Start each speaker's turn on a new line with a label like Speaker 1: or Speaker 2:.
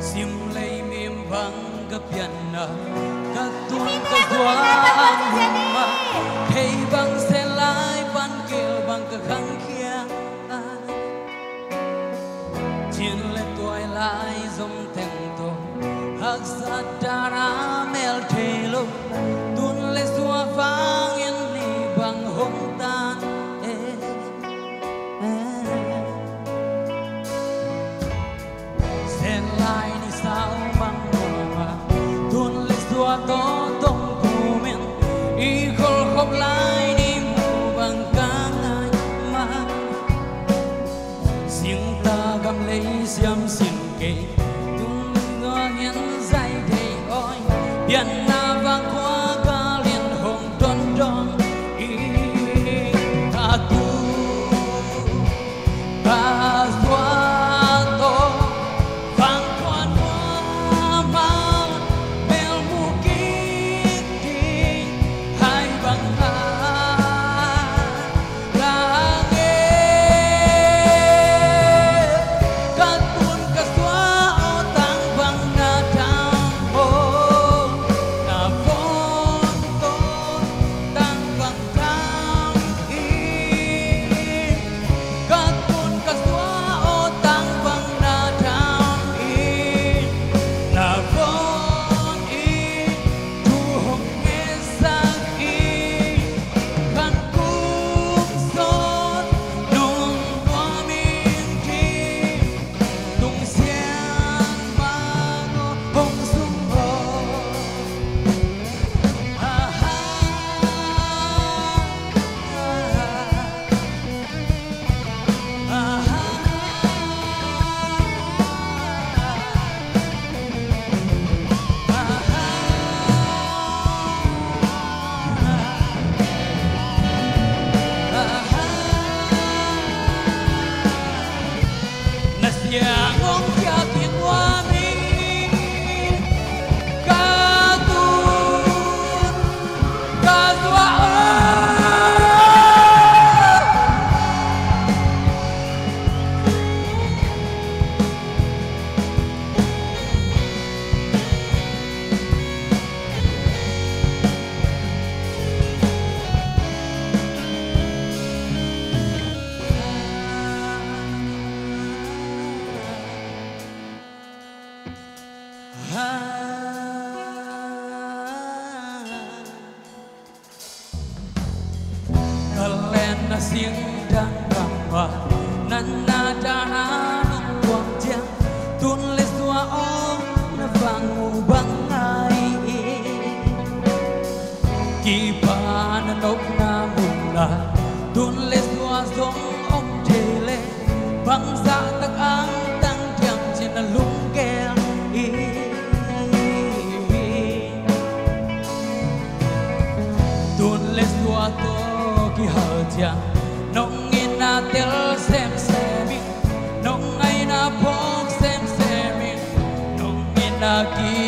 Speaker 1: sim lei mim bang gapiana katun ka duan ma hey bang se lai ban kêu bang ka khang kia chiến lệ tuổi lai dòng thèm to hắc sát đara mel thelo tuôn lệ xua vang yên ni bang hồng tan sen lai ni sao bang hoa tuôn lệ xua to tông kumen I khol khop lai ni mu bang kang ai ma xieng ta gam lấy xiêm xieng kê tung ngõ hiến dây đầy oi biển na vang qua ca liền hồng đón đón I ta tu ta xóa to vang quan hoa mang mel mu kít đi hai bang ha ra nghe cát bùn cát xóa ô tang bang na thang ô na vốn tôn tang bang thang I cát bùn cát xóa ô tang bang na thang I na vốn thu hồng nghe sang khăn cung son nung qua miên chi tung xiang mang hồng sung hồ ha ha Nasiangong yakin wami katun kaswaan kalen na siang dan kamba nan na dana nung quang chiang tuôn lệ xua ôm na vang u bang ai kỳ pa na nốc na mùng la tuôn lệ xua giống ông thề lệ bang dạ tắc ang tăng thiam trên na lung keo tuôn lệ xua to ki hở chiang nong in na tel xem mi nong ai na phok xem mi nong in na ki